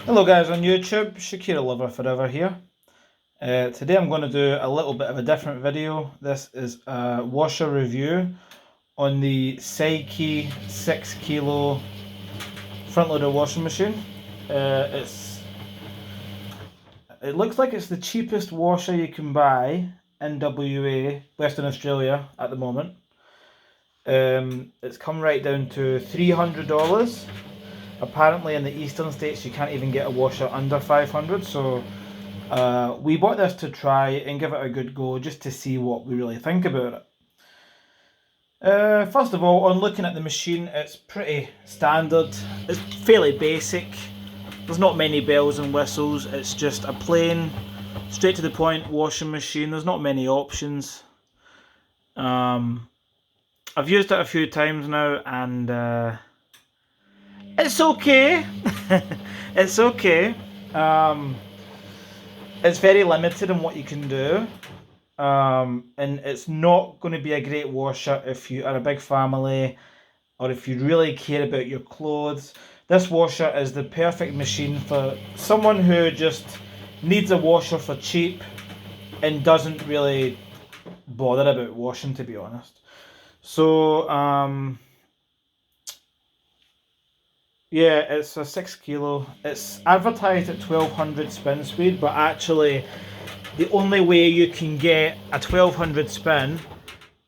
Hello guys on YouTube, Shakira Lover Forever here. Today I'm going to do a little bit of a different video. This is a washer review on the Seiki 6 kilo front loader washing machine. It looks like it's the cheapest washer you can buy in WA, Western Australia at the moment. It's come right down to $300. Apparently in the eastern states you can't even get a washer under 500, so we bought this to try and give it a good go just to see what we really think about it. First of all, on looking at the machine, it's pretty standard. It's fairly basic. There's not many bells and whistles. It's just a plain, straight to the point washing machine. There's not many options. I've used it a few times now and it's okay. It's okay. It's very limited in what you can do. And it's not going to be a great washer if you are a big family or if you really care about your clothes. This washer is the perfect machine for someone who just needs a washer for cheap and doesn't really bother about washing, to be honest. So, yeah, it's a 6 kilo. It's advertised at 1200 spin speed, but actually the only way you can get a 1200 spin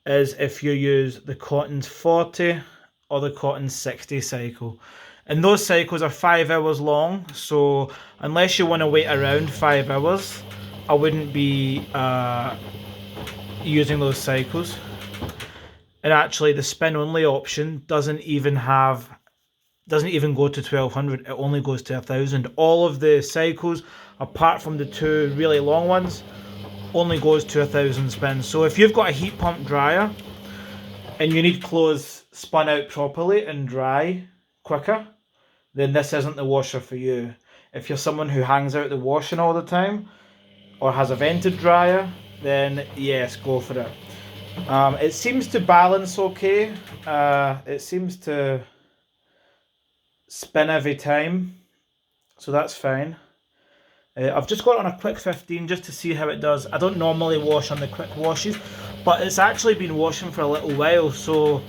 is if you use the Cotton's 40 or the Cotton's 60 cycle. And those cycles are 5 hours long, so unless you want to wait around 5 hours, I wouldn't be using those cycles. And actually the spin only option doesn't even go to 1200, it only goes to 1000. All of the cycles, apart from the two really long ones, only goes to 1000 spins. So if you've got a heat pump dryer and you need clothes spun out properly and dry quicker, then this isn't the washer for you. If you're someone who hangs out the washing all the time or has a vented dryer, then yes, go for it. It seems to balance okay. It seems to spin every time, so that's fine. I've just got it on a quick 15 just to see how it does. I don't normally wash on the quick washes, but it's actually been washing for a little while, so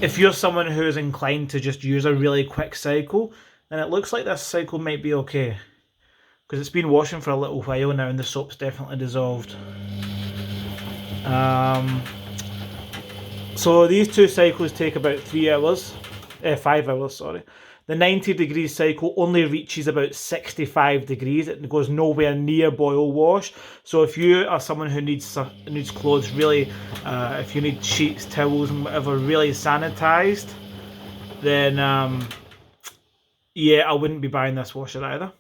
if you're someone who is inclined to just use a really quick cycle, then it looks like this cycle might be okay, because it's been washing for a little while now and the soap's definitely dissolved. So these two cycles take about 5 hours, sorry. The 90 degree cycle only reaches about 65 degrees. It goes nowhere near boil wash. So if you are someone who needs clothes really, if you need sheets, towels and whatever really sanitized, then yeah, I wouldn't be buying this washer either.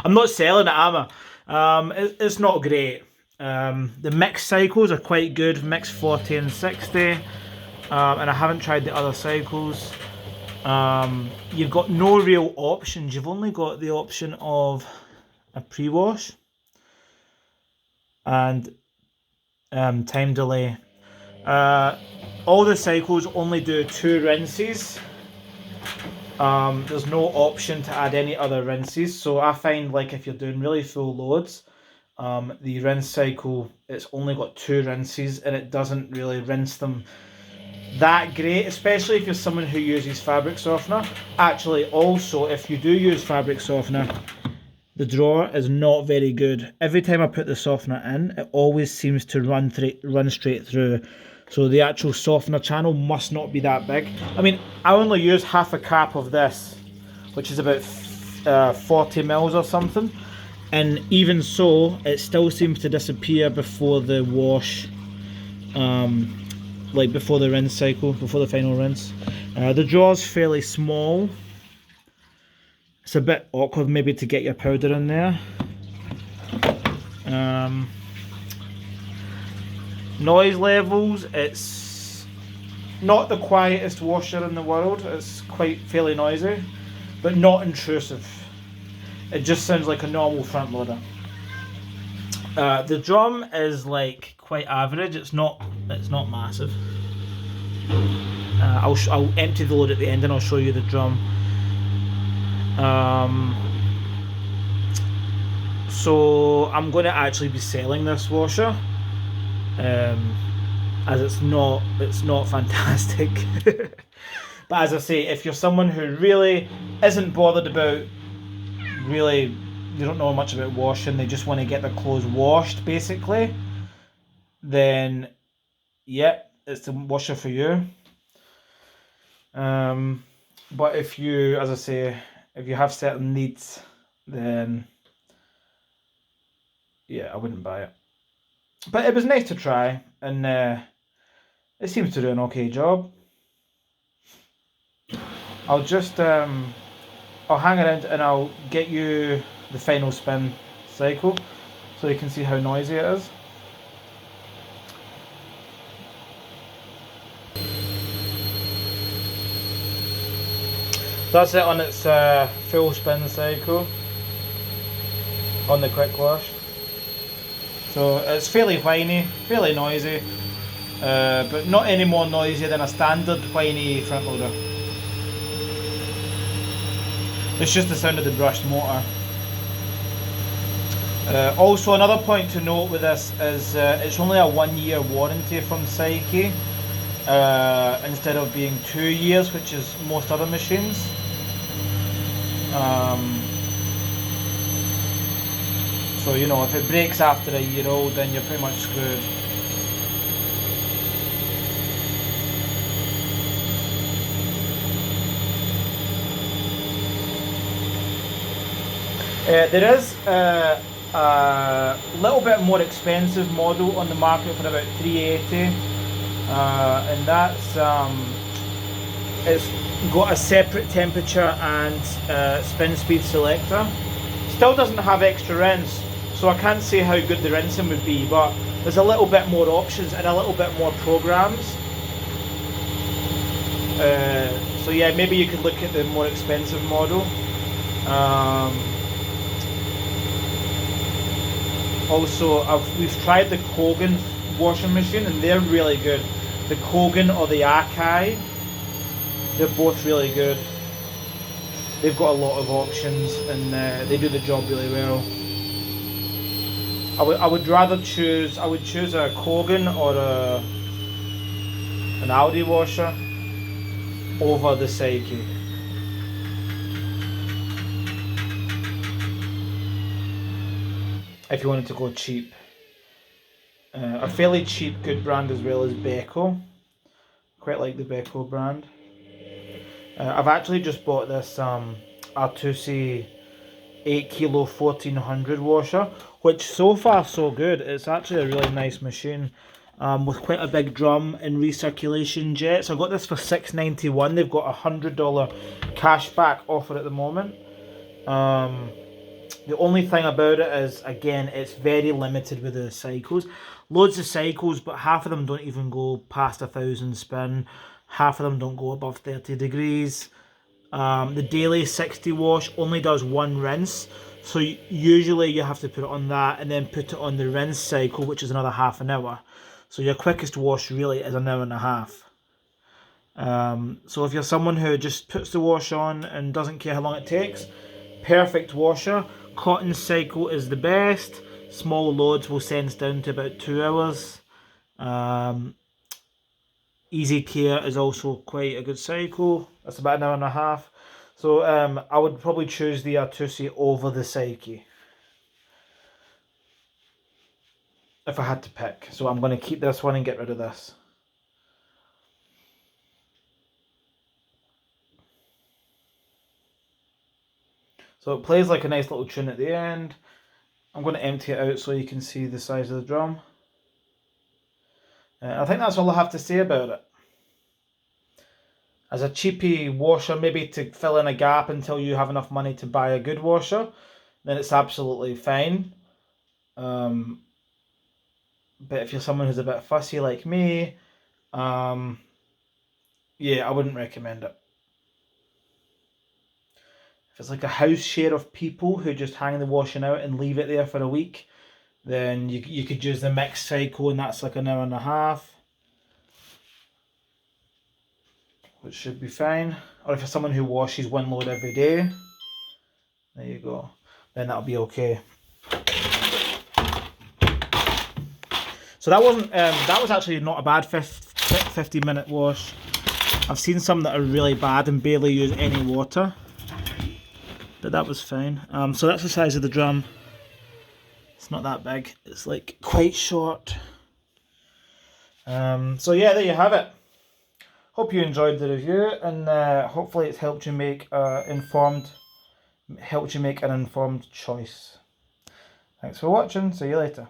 I'm not selling it, am I? It's not great. The mixed cycles are quite good, mixed 40 and 60. And I haven't tried the other cycles. You've got no real options. You've only got the option of a pre-wash and time delay. All the cycles only do 2 rinses. There's no option to add any other rinses, so I find like if you're doing really full loads, the rinse cycle, it's only got 2 rinses and it doesn't really rinse them that great, especially if you're someone who uses fabric softener. Actually, also, if you do use fabric softener, the drawer is not very good. Every time I put the softener in, it always seems to run straight through. So the actual softener channel must not be that big. I mean, I only use half a cap of this, which is about 40 mils or something. And even so, it still seems to disappear before the wash. Like before the rinse cycle, before the final rinse. The drawer's fairly small. It's a bit awkward maybe to get your powder in there. Noise levels, it's not the quietest washer in the world. It's quite fairly noisy, but not intrusive. It just sounds like a normal front loader. The drum is like quite average. It's not massive. I'll empty the load at the end and I'll show you the drum. So I'm going to actually be selling this washer, as it's not fantastic. But as I say, if you're someone who really isn't bothered about, really, they don't know much about washing, they just want to get their clothes washed basically, then yeah, it's the washer for you. But if you, as I say, if you have certain needs, then yeah, I wouldn't buy it. But it was nice to try, and it seems to do an okay job. I'll just I'll hang around and I'll get you the final spin cycle so you can see how noisy it is. That's it on its full spin cycle on the quick wash. So it's fairly whiny, fairly noisy, but not any more noisy than a standard whiny front loader. It's just the sound of the brushed motor. Also, another point to note with this is it's only a 1-year warranty from Seiki, instead of being 2 years, which is most other machines. So you know, if it breaks after a year old, then you're pretty much screwed. There is a little bit more expensive model on the market for about $380, and that's it's got a separate temperature and spin speed selector. Still doesn't have extra rinse, so I can't say how good the rinsing would be, but there's a little bit more options and a little bit more programs. So yeah, maybe you could look at the more expensive model. Also, we've tried the Kogan washing machine and they're really good. The Kogan or the Akai, they're both really good. They've got a lot of options and they do the job really well. I would choose a Kogan or an Audi washer over the Seiki. If you wanted to go cheap. A fairly cheap good brand as well is Beko. Quite like the Beko brand. I've actually just bought this Artusi 8 kilo 1400 washer, which so far so good. It's actually a really nice machine, with quite a big drum and recirculation jets. I got this for $6.91. They've got a $100 cashback offer at the moment. The only thing about it is, again, it's very limited with the cycles. Loads of cycles, but half of them don't even go past 1,000 spin. Half of them don't go above 30 degrees. The daily 60 wash only does one rinse. So usually you have to put it on that and then put it on the rinse cycle, which is another half an hour. So your quickest wash really is an hour and a half. So if you're someone who just puts the wash on and doesn't care how long it takes, perfect washer. Cotton cycle is the best. Small loads will sense down to about 2 hours. Easy care is also quite a good cycle. That's about an hour and a half. So I would probably choose the Artusi over the Seiki if I had to pick. So I'm going to keep this one and get rid of this. So it plays like a nice little tune at the end. I'm going to empty it out so you can see the size of the drum. I think that's all I have to say about it. As a cheapy washer, maybe to fill in a gap until you have enough money to buy a good washer, then it's absolutely fine. But if you're someone who's a bit fussy like me, yeah, I wouldn't recommend it. If it's like a house share of people who just hang the washing out and leave it there for a week, then you could use the mixed cycle, and that's like an hour and a half, which should be fine. Or if you're someone who washes one load every day, There you go. Then that'll be okay. So that wasn't. That was actually not a bad 50-minute wash. I've seen some that are really bad and barely use any water, but that was fine. So that's the size of the drum. It's not that big. It's like quite short. So yeah, there you have it. Hope you enjoyed the review, and hopefully it's helped you make an informed choice. Thanks for watching. See you later.